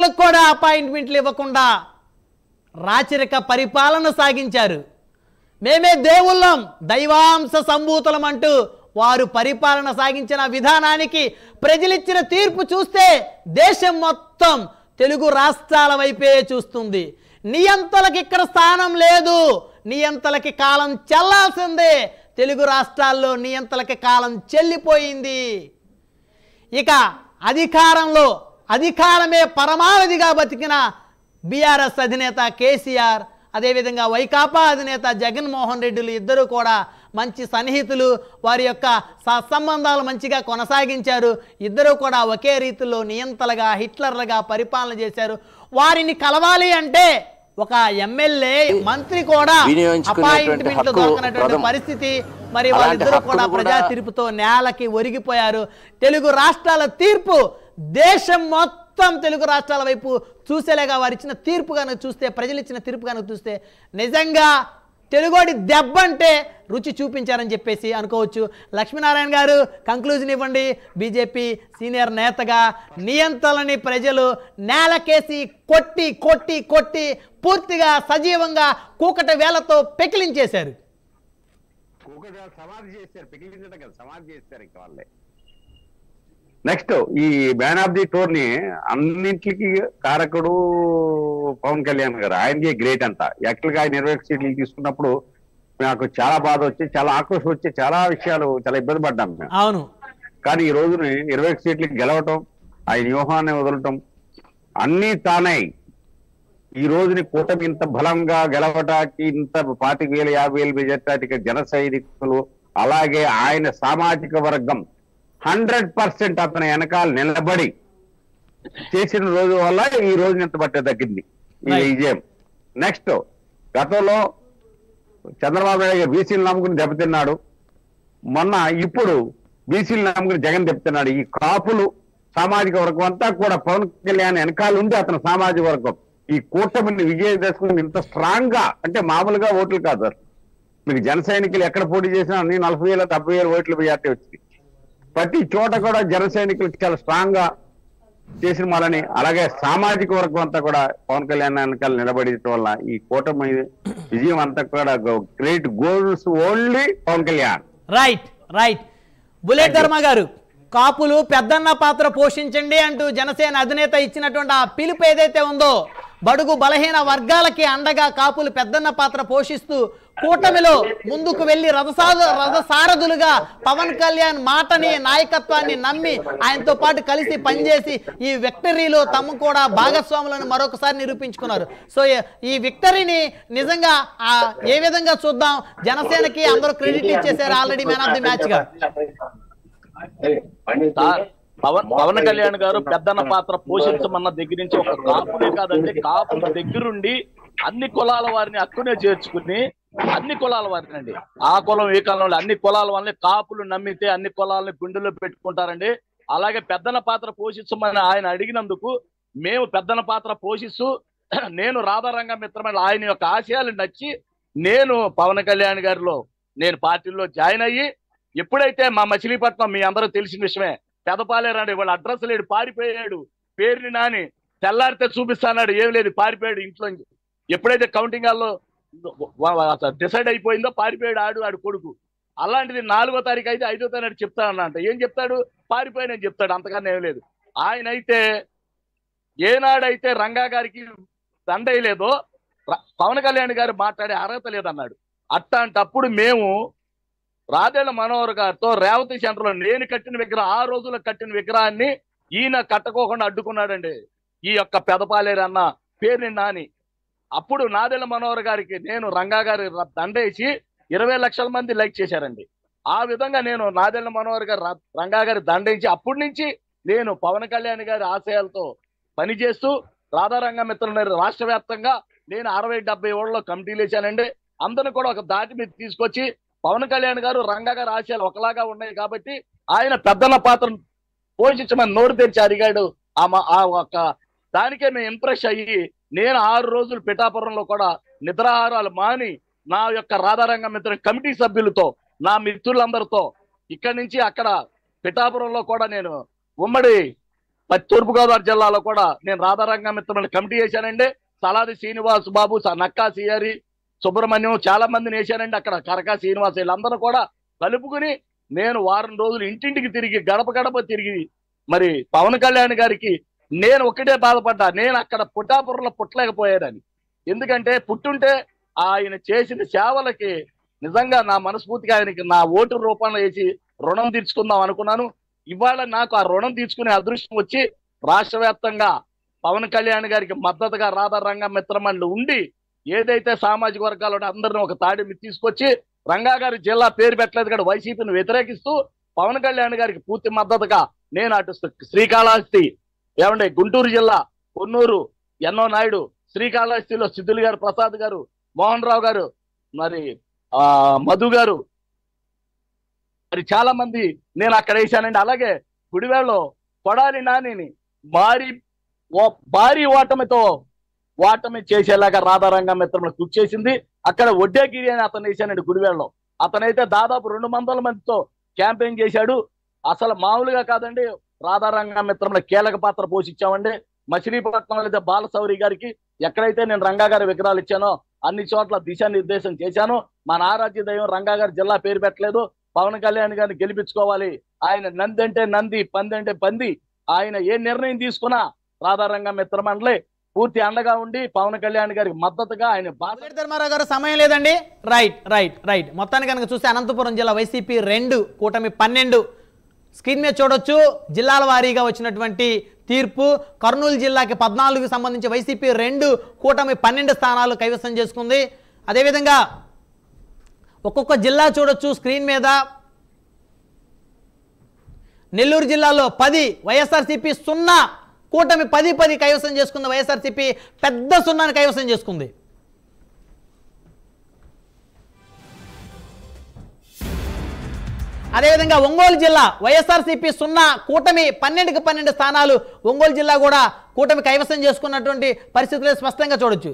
మంత్రులకు కూడా అపాయింట్మెంట్లు ఇవ్వకుండా రాచరిక పరిపాలన సాగించారు. మేమే దేవుళ్ళం, దైవాంశ సంభూతులం అంటూ వారు పరిపాలన సాగించిన విధానానికి ప్రజలిచ్చిన తీర్పు చూస్తే దేశం మొత్తం తెలుగు రాష్ట్రాల వైపే చూస్తుంది. నియంతలకు ఇక్కడ స్థానం లేదు, నియంతలకి కాలం చెల్లాల్సిందే. తెలుగు రాష్ట్రాల్లో నియంతలకి కాలం చెల్లిపోయింది. ఇక అధికారమే పరమావధిగా బతికిన బీఆర్ఎస్ అధినేత కేసీఆర్, అదేవిధంగా వైకాపా అధినేత జగన్మోహన్ రెడ్డిలు ఇద్దరు కూడా మంచి సన్నిహితులు. వారి యొక్క సత్సంబంధాలు మంచిగా కొనసాగించారు. ఇద్దరు కూడా ఒకే రీతిలో నియంతలుగా హిట్లర్లుగా పరిపాలన చేశారు. వారిని కలవాలి అంటే ఒక ఎమ్మెల్యే మంత్రి కూడా అపాయింట్మెంట్ దొరకనటువంటి పరిస్థితి. మరి వాళ్ళిద్దరూ కూడా ప్రజా తీర్పుతో నేలకి ఒరిగిపోయారు. తెలుగు రాష్ట్రాల తీర్పు దేశం మొత్తం తెలుగు రాష్ట్రాల వైపు చూసేలాగా వారు ఇచ్చిన తీర్పు కనుక చూస్తే, ప్రజలు ఇచ్చిన తీర్పు కనుక చూస్తే నిజంగా తెలుగోడి దెబ్బ అంటే రుచి చూపించారని చెప్పేసి అనుకోవచ్చు. లక్ష్మీనారాయణ గారు కంక్లూజన్ ఇవ్వండి. బీజేపీ సీనియర్ నేతగా నియంత్రణని ప్రజలు నేలకేసి కొట్టి కొట్టి కొట్టి పూర్తిగా సజీవంగా కూకట వేలతో పెకిలించేశారు. సమాధి చేశారు ఇక వాళ్ళే. నెక్స్ట్ ఈ మ్యాన్ ఆఫ్ ది టూర్ ని అన్నింటికి కారకుడు పవన్ కళ్యాణ్ గారు. ఆయనకే గ్రేట్ అంట. యాక్చువల్ గా ఆయన 20 సీట్లు తీసుకున్నప్పుడు నాకు చాలా బాధ వచ్చి, చాలా ఆక్రోషం వచ్చి, చాలా విషయాలు చాలా ఇబ్బంది పడ్డాం మేము. అవును. కానీ ఈ రోజుని 20 సీట్లకి గెలవటం, ఆయన వ్యూహాన్ని వదలటం అన్నీ తానై ఈ రోజుని కూటమి ఇంత బలంగా గెలవటానికి ఇంత 25,000-50,000 మెజార్టీ జన సైనికులు, అలాగే ఆయన సామాజిక వర్గం 100% అతని వెనకాల నిలబడి చేసిన రోజు వల్ల ఈ రోజు ఇంత బట్ట తగ్గింది ఈ విజయం. నెక్స్ట్ గతంలో చంద్రబాబు నాయుడు గారు బీసీలు నమ్ముకుని దెబ్బతిన్నాడు. మొన్న ఇప్పుడు బీసీలు నమ్ముకుని జగన్ దెబ్బతిన్నాడు. ఈ కాపులు సామాజిక వర్గం అంతా కూడా పవన్ కళ్యాణ్ వెనకాల ఉంది. అతని సామాజిక వర్గం ఈ కూటమిని విజయం చేసుకుని ఇంత స్ట్రాంగ్ గా, అంటే మామూలుగా ఓట్లు కాదు సార్. మీకు జన సైనికులు ఎక్కడ పోటీ చేసినా అన్ని 40,000-70,000 ఓట్లు మెజార్టీ వచ్చింది. ప్రతి చోట కూడా జన సైనికులు చాలా స్ట్రాంగ్ గా చేసిన వాళ్ళని, అలాగే సామాజిక వర్గం అంతా కూడా పవన్ కళ్యాణ్ వెనకాల నిలబడటం వల్ల ఈ కూటమి విజయం అంతా కూడా great goals only Pawan Kalyan. Right. Bullet Dharma గారు, కాపులు పెద్దన్న పాత్ర పోషించండి అంటూ జనసేన అధినేత ఇచ్చినటువంటి ఆ పిలుపు ఏదైతే ఉందో, బడుగు బలహీన వర్గాలకి అండగా కాపులు పెద్దన్న పాత్ర పోషిస్తూ కూటమిలో ముందుకు వెళ్లి రథసారథులుగా పవన్ కళ్యాణ్ మాటని, నాయకత్వాన్ని నమ్మి ఆయనతో పాటు కలిసి పనిచేసి ఈ విక్టరీలో తమ కూడా భాగస్వాములను మరొకసారి నిరూపించుకున్నారు. సో ఈ విక్టరీని నిజంగా ఏ విధంగా చూద్దాం? జనసేనకి అందరూ క్రెడిట్ ఇచ్చేసారు already man of the match గా. పవన్ కళ్యాణ్ గారు పెద్దన్న పాత్ర పోషించమన్న దగ్గర నుంచి ఒక కాపునే కాదండి, కాపుల దగ్గరుండి అన్ని కులాల వారిని హక్కునే చేర్చుకుని, అన్ని కులాల వారిని అండి, ఆ కులం ఈ కులంలో అన్ని కులాల వాళ్ళని కాపులు నమ్మితే అన్ని కులాలని గుండెల్లో పెట్టుకుంటారండి. అలాగే పెద్దన్న పాత్ర పోషించమని ఆయన అడిగినందుకు మేము పెద్దన్న పాత్ర పోషిస్తూ, నేను రాధారంగ మిత్రమైన ఆయన యొక్క ఆశయాలు నచ్చి నేను పవన్ కళ్యాణ్ గారిలో నేను పార్టీలో జాయిన్ అయ్యి, ఎప్పుడైతే మా మచిలీపట్నం మీ అందరూ తెలిసిన విషయమే, పెదపాలేరండి వాళ్ళ అడ్రస్ లేడు, పారిపోయాడు. పేరుని నాని తెల్లారితే చూపిస్తాడు, ఏం లేదు, పారిపోయాడు ఇంట్లో. ఎప్పుడైతే కౌంటింగ్ హాల్లో డిసైడ్ అయిపోయిందో పారిపోయాడు ఆడు కొడుకు. అలాంటిది 4వ తారీఖు అయితే 5వ తారీఖు చెప్తానంట. ఏం చెప్తాడు? పారిపోయానని చెప్తాడు, అంతకన్నా ఏం లేదు. ఆయన అయితే ఏనాడైతే రంగా గారికి దండయలేదో పవన్ కళ్యాణ్ గారు మాట్లాడే అర్హత లేదన్నాడు. అట్లాంటప్పుడు మేము రాజేళ్ల మనోహర్ గారితో రేవతి సెంటర్లో నేను కట్టిన విగ్రహం, ఆ రోజుల్లో కట్టిన విగ్రహాన్ని ఈయన కట్టుకోకుండా అడ్డుకున్నాడండి ఈ యొక్క పెదపాలేరు అన్న పేరుని నాని. అప్పుడు నాదెళ్ల మనోహర్ గారికి నేను రంగా గారి దండేసి 20 లక్షల మంది లైక్ చేశారండి. ఆ విధంగా నేను నాదెళ్ల మనోహర్ గారు రంగా గారి దండేసి అప్పటి నుంచి నేను పవన్ కళ్యాణ్ గారి ఆశయాలతో పనిచేస్తూ రాధారంగ మిత్రులు రాష్ట్ర వ్యాప్తంగా నేను 60-70 ఊళ్ళలో కమిటీలు వేశానండి. అందరిని కూడా ఒక దాటి మీద తీసుకొచ్చి పవన్ కళ్యాణ్ గారు రంగా గారి ఆశయాలు ఒకలాగా ఉన్నాయి కాబట్టి ఆయన పెద్దన్న పాత్రను పోషించమని నోరు తెరిచి అడిగాడు. ఆ ఒక్క దానికే మేము ఇంప్రెస్ అయ్యి నేను 6 రోజులు పిఠాపురంలో కూడా నిద్రాహారాలు మాని నా యొక్క రాధారంగ మిత్ర కమిటీ సభ్యులతో నా మిత్రులందరితో ఇక్కడి నుంచి అక్కడ పిఠాపురంలో కూడా నేను ఉమ్మడి తూర్పుగోదావరి జిల్లాలో కూడా నేను రాధారంగ మిత్రులను కమిటీ చేశానండి. సలాది శ్రీనివాస్ బాబు, నక్కా సిఆరి, సుబ్రహ్మణ్యం చాలా మందిని వేశానండి. అక్కడ కరకా శ్రీనివాస్ వీళ్ళందరూ కూడా కలుపుకుని నేను వారం రోజులు ఇంటింటికి తిరిగి గడప గడప తిరిగి మరి పవన్ కళ్యాణ్ గారికి నేను ఒకటే బాధపడ్డా, నేను అక్కడ పుట్టాపురంలో పుట్టలేకపోయానని. ఎందుకంటే పుట్టుంటే ఆయన చేసిన సేవలకి నిజంగా నా మనస్ఫూర్తిగా ఆయనకి నా ఓటు రూపంలో వేసి రుణం తీర్చుకుందాం అనుకున్నాను. ఇవాళ నాకు ఆ రుణం తీర్చుకునే అదృష్టం వచ్చి రాష్ట్ర వ్యాప్తంగా పవన్ కళ్యాణ్ గారికి మద్దతుగా రాధారంగ మిత్రమండలి ఉండి ఏదైతే సామాజిక వర్గాలు అందరిని ఒక తాడిని తీసుకొచ్చి రంగా గారి జిల్లా పేరు పెట్టలేదు కదా వైసీపీని వ్యతిరేకిస్తూ పవన్ కళ్యాణ్ గారికి పూర్తి మద్దతుగా నేను అటు శ్రీకాళహస్తి ఏమంటే గుంటూరు జిల్లా కొన్నూరు ఎన్నో నాయుడు, శ్రీకాళహస్తిలో సిద్ధులు గారు, ప్రసాద్ గారు, మోహన్ రావు గారు, మరి మధు గారు, మరి చాలా మంది నేను అక్కడ వేశానండి. అలాగే గుడివాడలో కొడాలి నానిని భారీ ఓటమి చేసేలాగా రాధారంగ మిత్రంలో కృషి చేసింది. అక్కడ ఒడ్డేగిరి అని అతను వేశానండి గుడివాడలో. అతనైతే దాదాపు 200 మందితో క్యాంపెయిన్ చేశాడు. అసలు మామూలుగా కాదండి, రాధారంగ మిత్రంలో కీలక పాత్ర పోషించామండి. మచిలీపట్నంలో అయితే బాలశౌరి గారికి ఎక్కడైతే నేను రంగా గారి విగ్రహాలు ఇచ్చానో అన్ని చోట్ల దిశానిర్దేశం చేశాను. మన ఆరాధ్య దైవం రంగా గారి జిల్లా పేరు పెట్టలేదు. పవన్ కళ్యాణ్ గారిని గెలిపించుకోవాలి, ఆయన నంది అంటే నంది, పంది అంటే పంది, ఆయన ఏ నిర్ణయం తీసుకున్నా రాధారంగ మిత్రమండలి పూర్తి అండగా ఉండి పవన్ కళ్యాణ్ గారికి మద్దతుగా ఆయన ధర్మారావు గారు సమయం లేదండి. రైట్ మొత్తానికి కనుక చూస్తే అనంతపురం జిల్లా వైసీపీ 2 కూటమి 12 స్క్రీన్ మీద చూడొచ్చు. జిల్లాల వారీగా వచ్చినటువంటి తీర్పు కర్నూలు జిల్లాకి 14కి సంబంధించి వైసీపీ 2 కూటమి 12 స్థానాలు కైవసం చేసుకుంది. అదేవిధంగా ఒక్కొక్క జిల్లా చూడొచ్చు స్క్రీన్ మీద. నెల్లూరు జిల్లాలో 10 వైఎస్ఆర్సీపీ 0 కూటమి 10 కైవసం చేసుకుంది. వైఎస్ఆర్సీపీ పెద్ద 0ని కైవసం చేసుకుంది. అదేవిధంగా ఒంగోలు జిల్లా వైఎస్ఆర్సీపీ 0 కూటమి 12కి 12 స్థానాలు ఒంగోలు జిల్లా కూడా కూటమి కైవసం చేసుకున్నటువంటి పరిస్థితులు స్పష్టంగా చూడొచ్చు.